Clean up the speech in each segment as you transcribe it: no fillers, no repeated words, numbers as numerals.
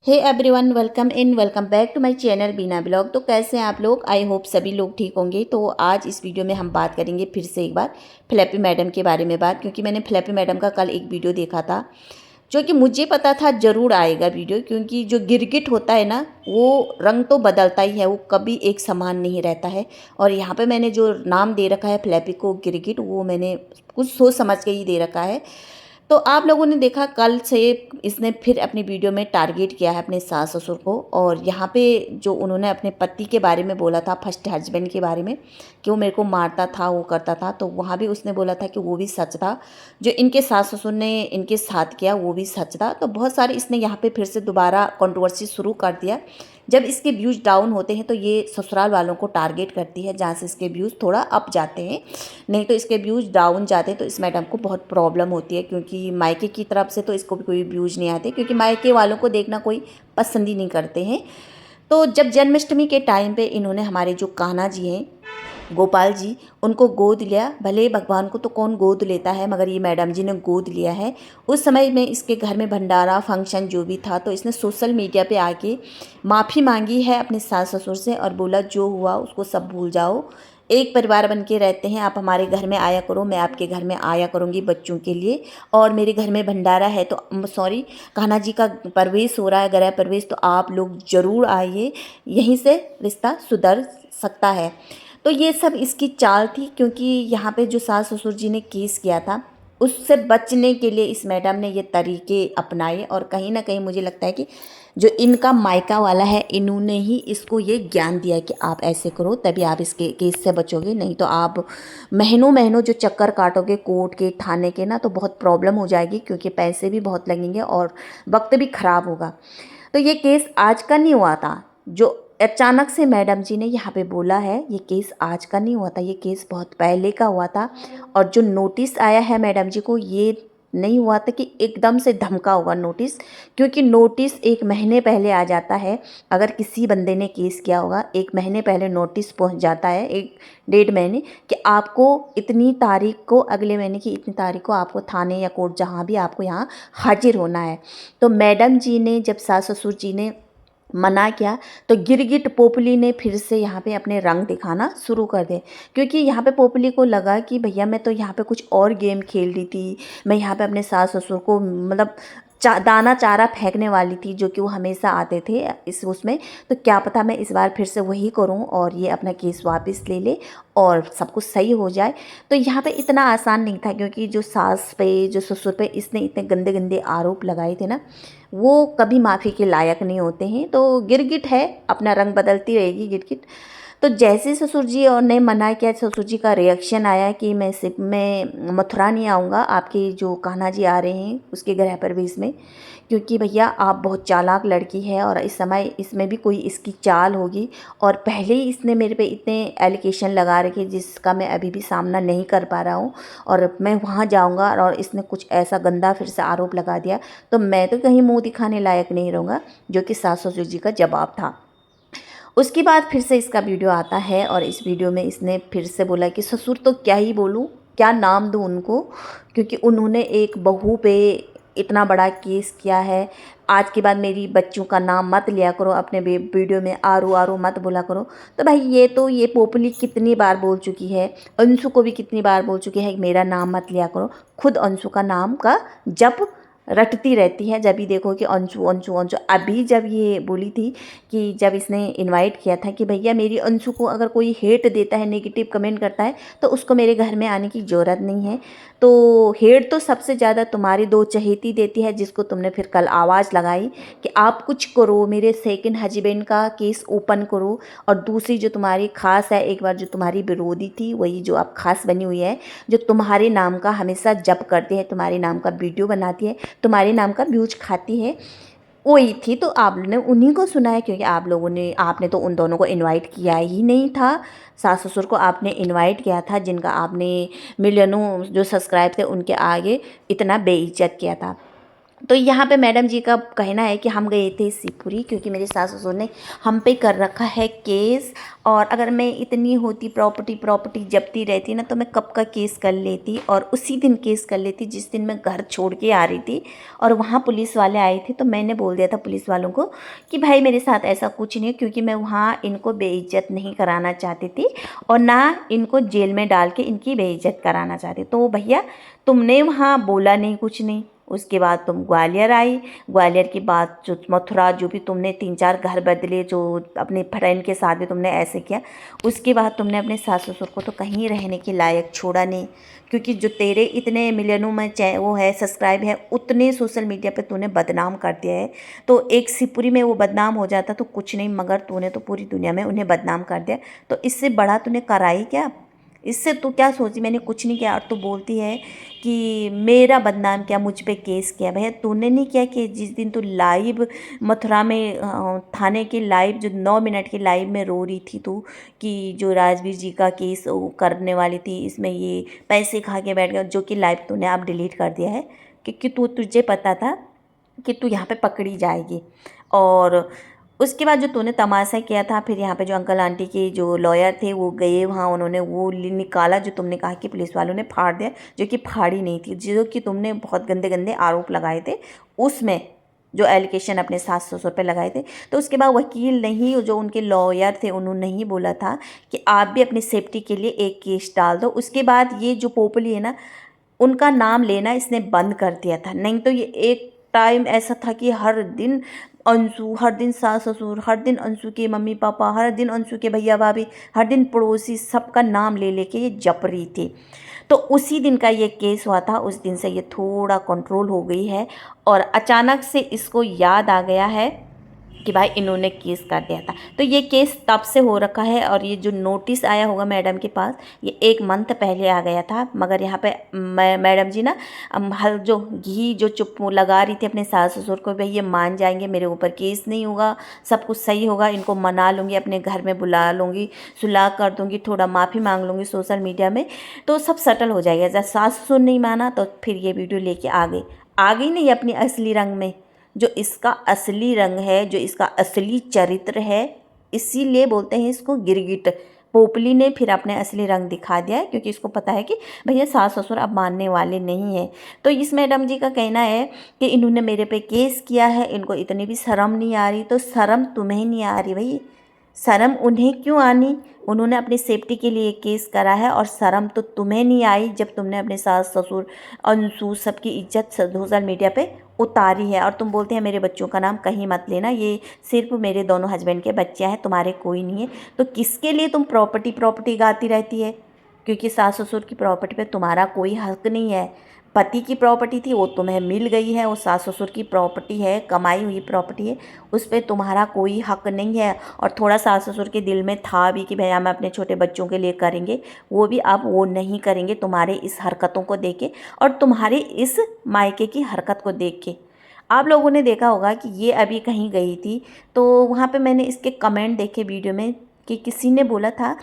Hey everyone, welcome back to my channel Bina blog. तो कैसे हैं आप लोग? आई होप सभी लोग ठीक होंगे। तो आज इस वीडियो में हम बात करेंगे फिर से एक बार फ्लैपी मैडम के बारे में क्योंकि मैंने फ्लैपी मैडम का कल एक वीडियो देखा था जो कि मुझे पता था ज़रूर आएगा वीडियो, क्योंकि जो गिरगिट होता है ना वो रंग तो बदलता ही है, वो कभी एक समान नहीं रहता है। और यहाँ पे मैंने जो नाम दे रखा है फ्लैपी को गिरगिट, वो मैंने कुछ सोच समझ के ही दे रखा है। तो आप लोगों ने देखा कल से इसने फिर अपनी वीडियो में टारगेट किया है अपने सास ससुर को। और यहाँ पे जो उन्होंने अपने पति के बारे में बोला था, फर्स्ट हस्बैंड के बारे में, कि वो मेरे को मारता था, वो करता था, तो वहाँ भी उसने बोला था कि वो भी सच था। जो इनके सास ससुर ने इनके साथ किया वो भी सच था। तो बहुत सारे इसने यहाँ पे फिर से दोबारा कंट्रोवर्सी शुरू कर दिया। जब इसके व्यूज़ डाउन होते हैं तो ये ससुराल वालों को टारगेट करती है, जहाँ से इसके व्यूज़ थोड़ा अप जाते हैं, नहीं तो इसके व्यूज़ डाउन जाते हैं। तो इस मैडम को बहुत प्रॉब्लम होती है, क्योंकि मायके की तरफ से तो इसको भी कोई व्यूज़ नहीं आते, क्योंकि मायके वालों को देखना कोई पसंद ही नहीं करते हैं। तो जब जन्माष्टमी के टाइम पे इन्होंने हमारे जो कान्हा जी हैं, गोपाल जी, उनको गोद लिया। भले भगवान को तो कौन गोद लेता है, मगर ये मैडम जी ने गोद लिया है। उस समय में इसके घर में भंडारा फंक्शन जो भी था, तो इसने सोशल मीडिया पे आके माफ़ी मांगी है अपने सास ससुर से और बोला जो हुआ उसको सब भूल जाओ, एक परिवार बन के रहते हैं, आप हमारे घर में आया करो, मैं आपके घर में आया करूँगी बच्चों के लिए, और मेरे घर में भंडारा है तो सॉरी, कान्हा जी का प्रवेश हो रहा है, गृह प्रवेश, तो आप लोग ज़रूर आइए, यहीं से रिश्ता सुधर सकता है। तो ये सब इसकी चाल थी, क्योंकि यहाँ पे जो सास ससुर जी ने केस किया था उससे बचने के लिए इस मैडम ने ये तरीके अपनाए। और कहीं ना कहीं मुझे लगता है कि जो इनका मायका वाला है, इन्होंने ही इसको ये ज्ञान दिया कि आप ऐसे करो तभी आप इसके केस से बचोगे, नहीं तो आप महीनों महीनों जो चक्कर काटोगे कोर्ट के थाने के ना, तो बहुत प्रॉब्लम हो जाएगी, क्योंकि पैसे भी बहुत लगेंगे और वक्त भी ख़राब होगा। तो ये केस आज का नहीं हुआ था, जो अचानक से मैडम जी ने यहाँ पे बोला है, ये केस आज का नहीं हुआ था, ये केस बहुत पहले का हुआ था। और जो नोटिस आया है मैडम जी को, ये नहीं हुआ था कि एकदम से धमका होगा नोटिस, क्योंकि नोटिस एक महीने पहले आ जाता है। अगर किसी बंदे ने केस किया होगा, एक महीने पहले नोटिस पहुंच जाता है, एक डेढ़ महीने, कि आपको इतनी तारीख को, अगले महीने की इतनी तारीख को आपको थाने या कोर्ट जहाँ भी आपको यहाँ हाजिर होना है। तो मैडम जी ने जब सास ससुर जी ने मना किया, तो गिरगिट पोपली ने फिर से यहाँ पे अपने रंग दिखाना शुरू कर दे, क्योंकि यहाँ पे पोपली को लगा कि भैया मैं तो यहाँ पे कुछ और गेम खेल रही थी, मैं यहाँ पे अपने सास ससुर को मतलब दाना चारा फेंकने वाली थी, जो कि वो हमेशा आते थे इस उसमें। तो क्या पता मैं इस बार फिर से वही करूं और ये अपना केस वापस ले ले और सब कुछ सही हो जाए। तो यहाँ पे इतना आसान नहीं था, क्योंकि जो सास पे जो ससुर पे इसने इतने गंदे गंदे आरोप लगाए थे ना, वो कभी माफ़ी के लायक नहीं होते हैं। तो गिरगिट है, अपना रंग बदलती रहेगी गिरगिट। तो जैसे ससुर जी और ने मना किया, ससुर जी का रिएक्शन आया कि मैं मथुरा नहीं आऊँगा, आपके जो कान्हा जी आ रहे हैं उसके गृह प्रवेश में, क्योंकि भैया आप बहुत चालाक लड़की है और इस समय इसमें भी कोई इसकी चाल होगी। और पहले ही इसने मेरे पे इतने एलिगेशन लगा रखे जिसका मैं अभी भी सामना नहीं कर पा रहा हूँ, और मैं वहाँ जाऊँगा और इसने कुछ ऐसा गंदा फिर से आरोप लगा दिया, तो मैं तो कहीं मुँह दिखाने लायक नहीं रहूँगा, जो कि सास ससुर जी का जवाब था। उसके बाद फिर से इसका वीडियो आता है और इस वीडियो में इसने फिर से बोला कि ससुर तो क्या ही बोलूँ, क्या नाम दूँ उनको, क्योंकि उन्होंने एक बहू पे इतना बड़ा केस किया है। आज के बाद मेरी बच्चों का नाम मत लिया करो अपने वीडियो में, आरू आरू मत बोला करो। तो भाई ये पोपली कितनी बार बोल चुकी है, अंशु को भी कितनी बार बोल चुकी है कि मेरा नाम मत लिया करो। खुद अंशु का नाम का जब रटती रहती है, जब भी देखो कि अंशु अंशु अंशु। अभी जब ये बोली थी कि जब इसने इनवाइट किया था कि भैया मेरी अंशु को अगर कोई हेट देता है, नेगेटिव कमेंट करता है, तो उसको मेरे घर में आने की ज़रूरत नहीं है। तो हेट तो सबसे ज़्यादा तुम्हारी दो चहेती देती है, जिसको तुमने फिर कल आवाज़ लगाई कि आप कुछ करो, मेरे सेकंड हस्बैंड का केस ओपन करो। और दूसरी जो तुम्हारी खास है, एक बार जो तुम्हारी विरोधी थी वही जो अब खास बनी हुई है, जो तुम्हारे नाम का हमेशा जप करती है, तुम्हारे नाम का वीडियो बनाती है, तुम्हारे नाम का व्यूज खाती है, वही थी। तो आपने उन्हीं को सुना है, क्योंकि आपने तो उन दोनों को इनवाइट किया ही नहीं था। सास ससुर को आपने इनवाइट किया था, जिनका आपने मिलियनों जो सब्सक्राइब थे उनके आगे इतना बेइज्जत किया था। तो यहाँ पे मैडम जी का कहना है कि हम गए थे शिवपुरी क्योंकि मेरे सास ससुर ने हम पे कर रखा है केस, और अगर मैं इतनी होती प्रॉपर्टी जब्ती रहती ना तो मैं कब का केस कर लेती, और उसी दिन केस कर लेती जिस दिन मैं घर छोड़ के आ रही थी। और वहाँ पुलिस वाले आए थे तो मैंने बोल दिया था पुलिस वालों को कि भाई मेरे साथ ऐसा कुछ नहीं है, क्योंकि मैं वहाँ इनको बेइज्जत नहीं कराना चाहती थी और ना इनको जेल में डाल के इनकी बेइज्जत कराना चाहती। तो भैया तुमने वहाँ बोला नहीं, कुछ नहीं। उसके बाद तुम ग्वालियर आई, ग्वालियर की बात जो मथुरा जो भी तुमने 3-4 घर बदले, जो अपने फ्रेंड के साथ भी तुमने ऐसे किया, उसके बाद तुमने अपने सास ससुर को तो कहीं रहने के लायक छोड़ा नहीं। क्योंकि जो तेरे इतने मिलियनों में वो है सब्सक्राइब है, उतने सोशल मीडिया पे तूने बदनाम कर दिया है। तो एक शिवपुरी में वो बदनाम हो जाता तो कुछ नहीं, मगर तूने तो पूरी दुनिया में उन्हें बदनाम कर दिया। तो इससे बड़ा तूने कराई क्या? इससे तू क्या सोची मैंने कुछ नहीं किया, और तू बोलती है कि मेरा बदनाम किया, मुझ पे केस किया। भैया तूने नहीं किया कि जिस दिन तू लाइव मथुरा में थाने के लाइव जो 9 मिनट के लाइव में रो रही थी तू कि जो राजवीर जी का केस वो करने वाली थी, इसमें ये पैसे खा के बैठ गया, जो कि लाइव तूने आप डिलीट कर दिया है क्योंकि तुझे पता था कि तू यहाँ पे पकड़ी जाएगी। और उसके बाद जो तूने तमाशा किया था, फिर यहाँ पे जो अंकल आंटी के जो लॉयर थे वो गए वहाँ, उन्होंने वो निकाला जो तुमने कहा कि पुलिस वालों ने फाड़ दिया, जो कि फाड़ी नहीं थी, जो कि तुमने बहुत गंदे गंदे आरोप लगाए थे उसमें, जो एलिगेशन अपने सास ससुर पे लगाए थे। तो उसके बाद वकील नहीं, जो उनके लॉयर थे उन्होंने ही बोला था कि आप भी अपनी सेफ्टी के लिए एक केस डाल दो। उसके बाद ये जो पोपली है ना, उनका नाम लेना इसने बंद कर दिया था। नहीं तो ये एक टाइम ऐसा था कि हर दिन अंशु, हर दिन सास ससुर, हर दिन अंशु के मम्मी पापा, हर दिन अंशु के भैया भाभी, हर दिन पड़ोसी, सबका नाम ले लेके ये जप रही थी। तो उसी दिन का ये केस हुआ था, उस दिन से ये थोड़ा कंट्रोल हो गई है, और अचानक से इसको याद आ गया है कि भाई इन्होंने केस कर दिया था। तो ये केस तब से हो रखा है, और ये जो नोटिस आया होगा मैडम के पास, ये 1 मंथ पहले आ गया था। मगर यहाँ पे मैडम जी ना हल जो घी जो चुप लगा रही थी अपने सास ससुर को, भाई ये मान जाएंगे, मेरे ऊपर केस नहीं होगा, सब कुछ सही होगा, इनको मना लूँगी, अपने घर में बुला लूँगी, सुलह कर दूँगी, थोड़ा माफ़ी मांग लूँगी सोशल मीडिया में, तो सब सेटल हो जाएगा। जब सास ससुर नहीं माना तो फिर ये वीडियो लेके आ गई नहीं अपनी असली रंग में, जो इसका असली रंग है, जो इसका असली चरित्र है। इसीलिए बोलते हैं इसको गिरगिट। पोपली ने फिर अपने असली रंग दिखा दिया है, क्योंकि इसको पता है कि भैया सास ससुर अब मानने वाले नहीं हैं। तो इस मैडम जी का कहना है कि इन्होंने मेरे पे केस किया है, इनको इतनी भी शर्म नहीं आ रही। तो शर्म तुम्हें नहीं आ रही भाई, शर्म उन्हें क्यों आनी? उन्होंने अपनी सेफ्टी के लिए केस करा है, और शर्म तो तुम्हें नहीं आई जब तुमने अपने सास ससुर अंशु सबकी इज्जत सोशल मीडिया पे उतारी है। और तुम बोलते हैं मेरे बच्चों का नाम कहीं मत लेना, ये सिर्फ मेरे दोनों हस्बैंड के बच्चे हैं, तुम्हारे कोई नहीं है। तो किसके लिए तुम प्रॉपर्टी गाती रहती है? क्योंकि सास ससुर की प्रॉपर्टी पे तुम्हारा कोई हक नहीं है। पति की प्रॉपर्टी थी वो तुम्हें मिल गई है, वो सास ससुर की प्रॉपर्टी है, कमाई हुई प्रॉपर्टी है, उस पर तुम्हारा कोई हक नहीं है। और थोड़ा सास ससुर के दिल में था भी कि भैया हम अपने छोटे बच्चों के लिए करेंगे, वो भी अब वो नहीं करेंगे तुम्हारे इस हरकतों को देख के, और तुम्हारे इस मायके की हरकत को देख के। आप लोगों ने देखा होगा कि ये अभी कहीं गई थी, तो वहाँ पे मैंने इसके कमेंट देखे वीडियो में कि किसी ने बोला था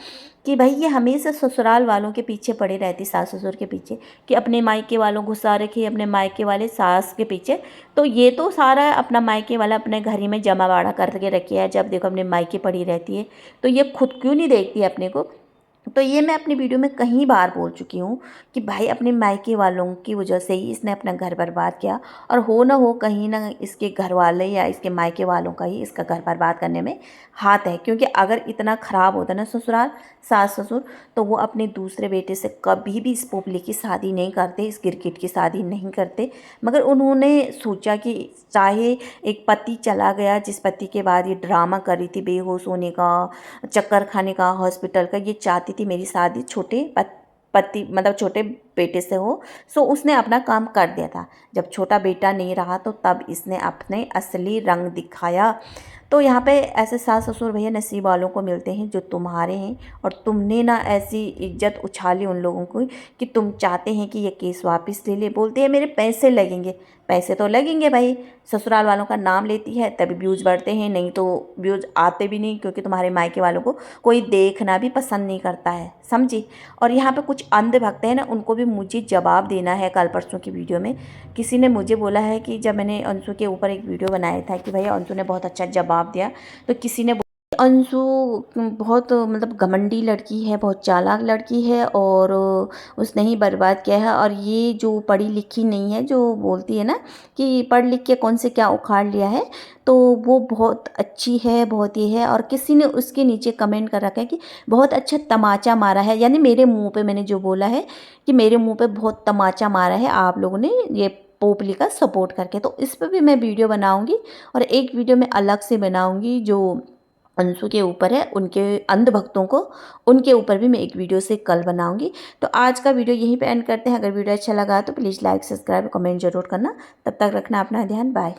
कि भाई ये हमेशा ससुराल वालों के पीछे पड़े रहती, सास ससुर के पीछे, कि अपने मायके वालों घुसा रखे, अपने मायके वाले सास के पीछे। तो ये तो सारा अपना मायके वाला अपने घर ही में जमा बाड़ा करके रखी है, जब देखो अपने मायके पड़ी रहती है, तो ये खुद क्यों नहीं देखती है अपने को? तो ये मैं अपनी वीडियो में कई बार बोल चुकी हूँ कि भाई अपने मायके वालों की वजह से ही इसने अपना घर बर्बाद किया, और हो ना हो कहीं ना इसके घर वाले या इसके मायके वालों का ही इसका घर बर्बाद करने में हाथ है। क्योंकि अगर इतना ख़राब होता ना ससुराल सास ससुर, तो वो अपने दूसरे बेटे से कभी भी इस पोपली की शादी नहीं करते, इस गिरगिट की शादी नहीं करते। मगर उन्होंने सोचा कि चाहे एक पति चला गया, जिस पति के बाद ये ड्रामा कर रही थी बेहोश होने का, चक्कर खाने का, हॉस्पिटल का, ये चाहती थी मेरी शादी छोटे पति मतलब छोटे बेटे से हो। सो उसने अपना काम कर दिया था। जब छोटा बेटा नहीं रहा तो तब इसने अपने असली रंग दिखाया। तो यहाँ पे ऐसे सास ससुर भैया नसीब वालों को मिलते हैं जो तुम्हारे हैं, और तुमने ना ऐसी इज्जत उछाली उन लोगों को कि तुम चाहते हैं कि ये केस वापस ले ले। बोलते हैं मेरे पैसे लगेंगे, पैसे तो लगेंगे भाई, ससुराल वालों का नाम लेती है तभी व्यूज़ बढ़ते हैं, नहीं तो व्यूज़ आते भी नहीं, क्योंकि तुम्हारे मायके वालों को कोई देखना भी पसंद नहीं करता है, समझी। और यहाँ पे कुछ अंधभक्त हैं ना, उनको भी मुझे जवाब देना है। कल परसों की वीडियो में किसी ने मुझे बोला है कि जब मैंने अंशु के ऊपर एक वीडियो बनाया था कि भैया अंशु ने बहुत अच्छा जवाब दिया, तो किसी ने अंशु बहुत मतलब घमंडी लड़की है, बहुत चालाक लड़की है और उसने ही बर्बाद किया है। और ये जो पढ़ी लिखी नहीं है, जो बोलती है ना कि पढ़ लिख के कौन से क्या उखाड़ लिया है, तो वो बहुत अच्छी है, बहुत ही है। और किसी ने उसके नीचे कमेंट कर रखा है कि बहुत अच्छा तमाचा मारा है, यानी मेरे मुंह पे मैंने जो बोला है कि मेरे मुंह पे बहुत तमाचा मारा है आप लोगों ने ये पोपली का सपोर्ट करके। तो इस पर भी मैं वीडियो बनाऊंगी और एक वीडियो में अलग से बनाऊंगी जो अंशु के ऊपर है, उनके अंधभक्तों को, उनके ऊपर भी मैं एक वीडियो से कल बनाऊंगी। तो आज का वीडियो यहीं पे एंड करते हैं। अगर वीडियो अच्छा लगा तो प्लीज़ लाइक, सब्सक्राइब, कमेंट जरूर करना। तब तक रखना अपना ध्यान। बाय।